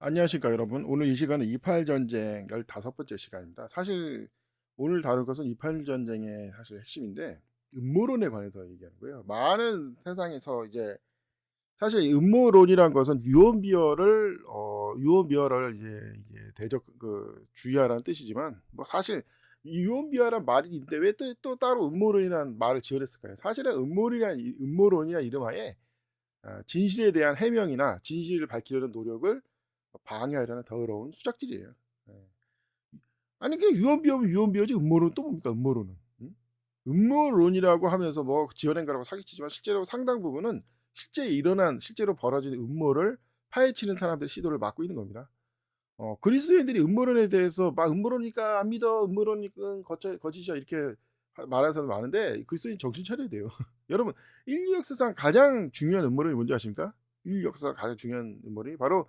안녕하십니까 여러분. 오늘 이 시간은 28 전쟁 15번째 시간입니다. 사실 오늘 다룰 것은 28 전쟁의 사실 핵심인데 음모론에 관해서 얘기하는 거예요. 많은 세상에서 이제 사실 이 음모론이란 것은 유언비어를 이제 대적 주의하라는 뜻이지만 뭐 사실 이 유언비어란 말이 있는데 왜 또 따로 음모론이라는 말을 지어냈을까요? 사실은 음모론이란 이름하에 진실에 대한 해명이나 진실을 밝히려는 노력을 방해하려는 더러운 수작질이에요. 예. 아니 그게 유언비어면 유언비어지 음모론은 또 뭡니까 음모론은. 음? 음모론이라고 하면서 뭐 지어낸 거라고 사기치지만 실제로 상당 부분은 실제로 벌어진 음모를 파헤치는 사람들의 시도를 막고 있는 겁니다. 그리스도인들이 음모론에 대해서 막 "음모론이니까 안 믿어. 음모론이건 거짓이야." 이렇게 말하는 사람도 많은데 그리스도인 정신 차려야 돼요. 여러분 인류 역사상 가장 중요한 음모론이 뭔지 아십니까? 인류 역사상 가장 중요한 음모론이 바로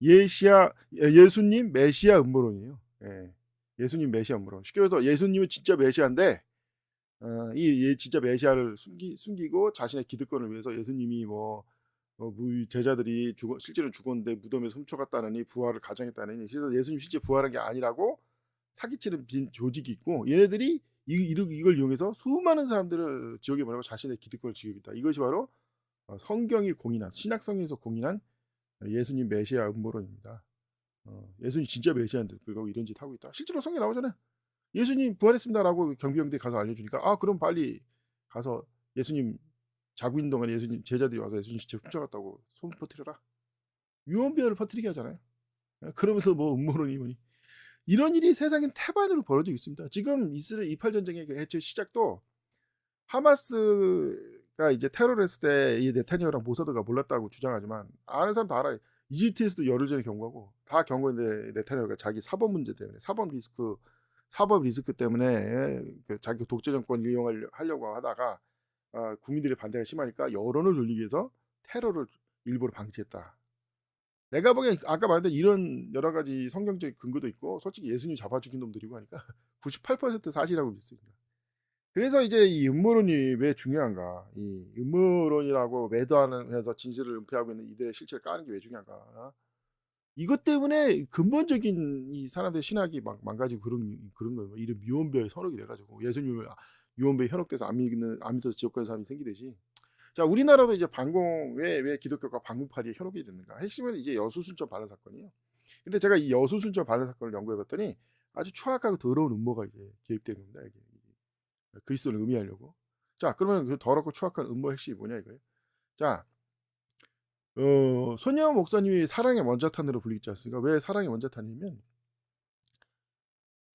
예수님 메시아 음모론이에요. 예. 예수님 메시아 음모론. 쉽게 말해서 예수님은 진짜 메시아인데 진짜 메시아를 숨기고 자신의 기득권을 위해서 예수님이 제자들이 실제로 죽었는데 무덤에서 훔쳐갔다느니 부활을 가정했다느니 그래서 예수님 실제 부활한 게 아니라고 사기치는 빈 조직이 있고 얘네들이 이걸 이용해서 수많은 사람들을 지옥에 보내고 자신의 기득권을 지키고 있다. 이것이 바로 성경이 공인한 신약 성경에서 공인한 예수님 메시아 음모론입니다. 예수님 진짜 메시아인데도 불구하고 이런 짓 하고 있다. 실제로 성경에 나오잖아요. 예수님 부활했습니다라고 경비병들이 가서 알려주니까 그럼 빨리 가서 예수님 자고 있는 동안에 예수님 제자들이 와서 예수님 진짜 훔쳐갔다고 소문 퍼뜨려라. 유언비어를 퍼뜨리게 하잖아요. 그러면서 뭐 음모론이 뭐니 이런 일이 세상엔 태반으로 벌어지고 있습니다. 지금 이스라엘 28 전쟁의 그 해체 시작도 하마스가 이제 테러를 했을 때 이 네타냐후랑 모사드가 몰랐다고 주장하지만 아는 사람 다 알아요. 이집트에서도 열흘 전에 경고하고 다 경고했는데 네타냐후가 자기 사법 리스크 때문에 자기 독재 정권을 하려고 하다가 국민들의 반대가 심하니까 여론을 돌리기 위해서 테러를 일부러 방치했다. 내가 보기엔 아까 말했던 이런 여러 가지 성경적 근거도 있고 솔직히 예수님 잡아 죽인 놈들이고 하니까 98% 사실이라고 믿습니다. 그래서 이제 이 음모론이 왜 중요한가? 이 음모론이라고 매도하면서 진실을 은폐하고 있는 이들의 실체를 까는 게 왜 중요한가? 이것 때문에 근본적인 이 사람들의 신학이 막 망가지고 그런 거예요. 이런 유언비어에 현혹이 돼 가지고 예수님을 유언비어에 현혹돼서 안 믿어서 지옥 가는 사람이 생기듯이 자 우리나라도 이제 왜 기독교가 방문파리에 현혹이 됐는가? 핵심은 이제 여수순천 반란 사건이에요. 근데 제가 이 여수순천 반란 사건을 연구해 봤더니 아주 추악하고 더러운 음모가 이제 개입된 겁니다. 이게. 그리스도를 의미하려고. 자 그러면 그 더럽고 추악한 음모의 핵심이 뭐냐 이거예요. 자 손혜원 목사님이 사랑의 원자탄으로 불리지 않습니까? 왜 사랑의 원자탄이냐면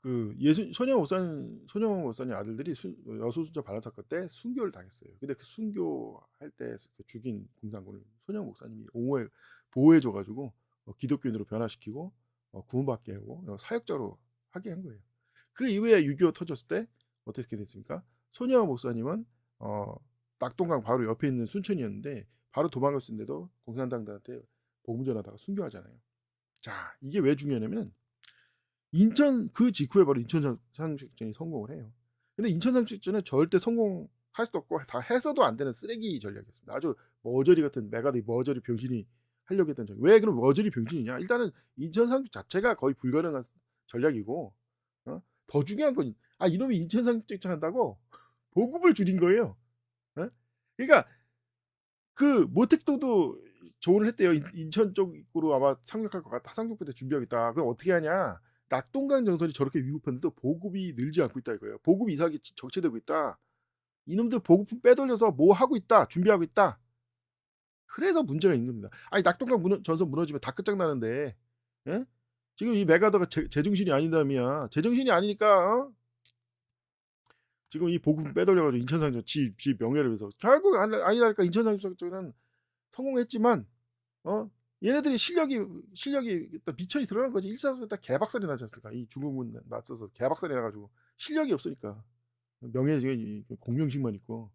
그 손혜원 목사님 아들들이 여수순천 반란 사건 때 순교를 당했어요. 근데 그 순교할 때 그 죽인 공산군을 손혜원 목사님이 보호해 줘 가지고 기독교인으로 변화시키고 구원받게 하고 사역자로 하게 한 거예요. 그 이후에 6.25 터졌을 때 어떻게 됐습니까? 손혜원 목사님은 낙동강 바로 옆에 있는 순천이었는데 바로 도망갈 수 있는데도 공산당들한테 복음 전하다가 순교하잖아요. 자 이게 왜 중요하냐면은 인천 그 직후에 바로 인천 상륙작전이 성공을 해요. 근데 인천 상륙작전은 절대 성공할 수도 없고 다 해서도 안 되는 쓰레기 전략이었습니다. 아주 머저리 같은 메가드 머저리 병신이 하려고 했던 전략. 왜 그럼 머저리 병신이냐? 일단은 인천 상륙 자체가 거의 불가능한 전략이고 더 중요한 건 이놈이 인천 상륙작전 한다고 보급을 줄인 거예요. 그러니까 그 모택도도 조언을 했대요. 인천 쪽으로 아마 상륙할 것 같다. 상륙부대 준비하겠다. 그럼 어떻게 하냐? 낙동강 전선이 저렇게 위급한데도 보급이 늘지 않고 있다 이거예요. 보급 이상이 정체되고 있다. 이놈들 보급품 빼돌려서 뭐 하고 있다. 준비하고 있다. 그래서 문제가 있는 겁니다. 아니 낙동강 전선 무너지면 다 끝장나는데 예? 지금 이 메가더가 제정신이 아닌다며 제정신이 아니니까 지금 이 보급품 빼돌려가지고 인천상륙 지 명예를 위해서 결국 아니다니까 인천상륙작전은 성공했지만 얘네들이 실력이 미천이 드러난 거지. 일사후에 다 개박살이 나지 않습니까? 이 중국군 맞서서 개박살이 나가지고 실력이 없으니까 공명심만 있고.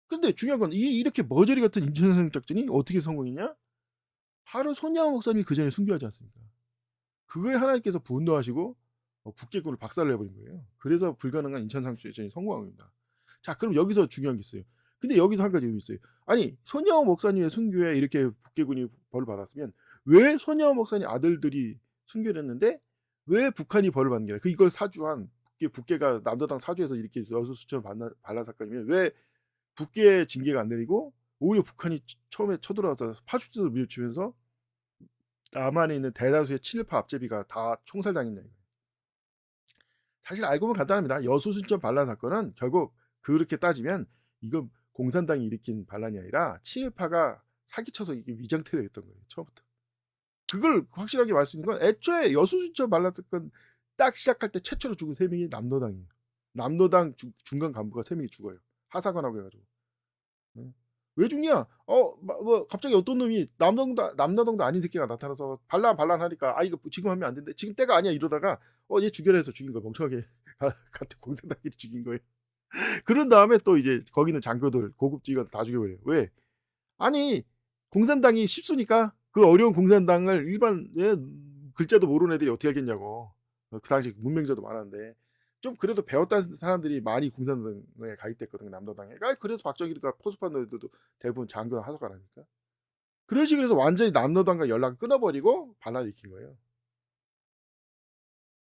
근데 중요한 건 이렇게 머저리 같은 인천상륙 작전이 어떻게 성공했냐? 바로 손양호 목사님이 그 전에 순교하지 않습니까? 그거에 하나님께서 분노하시고 북계군을 박살내버린 거예요. 그래서 불가능한 인천상륙 작전이 성공한 겁니다. 자 그럼 여기서 중요한 게 있어요. 근데 여기서 한 가지 의미 있어요. 아니 손양호 목사님의 순교에 이렇게 북계군이 벌을 받았으면 왜 손혜원 목사님 아들들이 순교를 했는데 왜 북한이 벌을 받는 게 아니라 이걸 사주한 북계가 남도당 사주에서 이렇게 여수수천 반란 사건이면 왜 북계 징계가 안 내리고 오히려 북한이 처음에 쳐들어와서 파주지로 밀치면서 남한에 있는 대다수의 친일파 앞제비가 다 총살당했냐. 사실 알고 보면 간단합니다. 여수순천 반란 사건은 결국 그렇게 따지면 이건 공산당이 일으킨 반란이 아니라 친일파가 사기쳐서 이게 위장 테러였던 거예요. 처음부터. 그걸 확실하게 말 수 있는 건 애초에 여수순천 반란 사건 딱 시작할 때 최초로 죽은 3명이 남노당이에요. 남노당 중간 간부가 3명이 죽어요. 하사관하고 해가지고. 왜 죽냐? 뭐 갑자기 어떤 놈이 남노당도 아닌 새끼가 나타나서 반란하니까 이거 지금 하면 안 된대. 지금 때가 아니야 이러다가 얘 죽여라 해서 죽인 거야. 멍청하게 같은 공산당끼리 죽인 거예요. 그런 다음에 또 이제 거기는 장교들 고급 지휘관 다 죽여버려요. 왜? 아니 공산당이 쉽수니까 그 어려운 공산당을 일반 글자도 모르는 애들이 어떻게 하겠냐고. 그 당시 문맹자도 많았는데 좀 그래도 배웠다는 사람들이 많이 공산당에 가입됐거든요. 남노당에. 그래서 박정희가 포섭한 애들도 대부분 장교나 하사관하니까. 그런 식으로 해서 완전히 남노당과 연락을 끊어버리고 반란을 일으킨 거예요.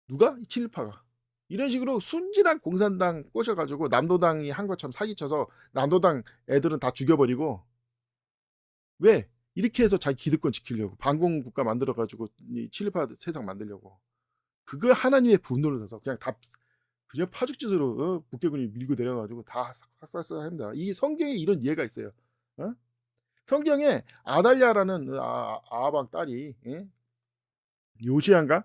누가? 이 친일파가. 이런 식으로 순진한 공산당 꼬셔가지고 남노당이 한 것처럼 사기쳐서 남노당 애들은 다 죽여버리고 왜? 이렇게 해서 자기 기득권 지키려고 반공국가 만들어가지고 이 친일파 세상 만들려고 그거 하나님의 분노를 사서 그냥 다 그냥 파죽지세로 북계군이 밀고 내려가지고 다 싹싹싹합니다. 이 성경에 이런 예가 있어요. 성경에 아달랴라는 아방 딸이 요시야인가?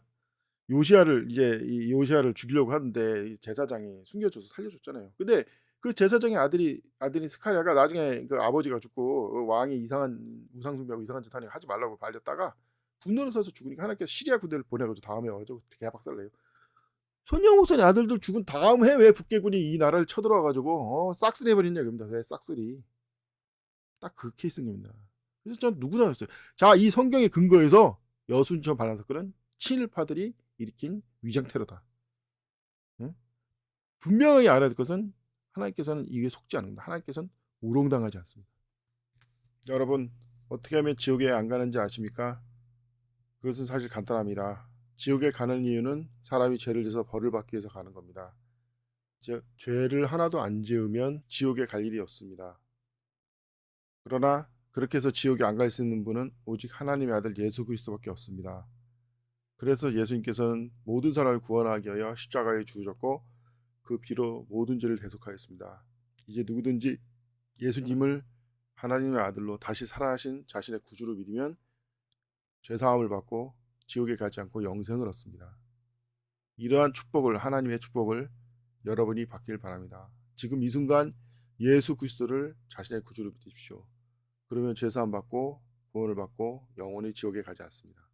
요시야를 죽이려고 하는데 제사장이 숨겨줘서 살려줬잖아요. 근데 그 제사장의 아들이 스가랴가 나중에 그 아버지가 죽고 왕이 이상한 우상 숭배하고 이상한 짓 하니까 하지 말라고 말렸다가 분노를 써서 죽으니까 하나님께서 시리아 군대를 보내가지고 다음에 와가지고 개박살내요. 손영 목사님 아들들 죽은 다음 해 왜 북계군이 이 나라를 쳐들어와가지고 싹쓸이 해버렸냐 겁니다. 왜 싹쓸이? 딱 그 케이스입니다. 그래서 전 누구나 했어요. 자, 이 성경의 근거에서 여순천 반란 사건은 친일파들이 일으킨 위장 테러다. 응? 분명히 알아야 될 것은 하나님께서는 이게 속지 않는다. 하나님께서는 우롱당하지 않습니다. 여러분 어떻게 하면 지옥에 안 가는지 아십니까? 그것은 사실 간단합니다. 지옥에 가는 이유는 사람이 죄를 져서 벌을 받기 위해서 가는 겁니다. 즉 죄를 하나도 안 지으면 지옥에 갈 일이 없습니다. 그러나 그렇게 해서 지옥에 안 갈 수 있는 분은 오직 하나님의 아들 예수 그리스도밖에 없습니다. 그래서 예수님께서는 모든 사람을 구원하기 위하여 십자가에 죽으셨고 그 피로 모든 죄를 대속하였습니다. 이제 누구든지 예수님을 하나님의 아들로 다시 살아나신 자신의 구주로 믿으면 죄사함을 받고 지옥에 가지 않고 영생을 얻습니다. 이러한 축복을 하나님의 축복을 여러분이 받길 바랍니다. 지금 이 순간 예수 그리스도를 자신의 구주로 믿으십시오. 그러면 죄사함 받고 구원을 받고 영원히 지옥에 가지 않습니다.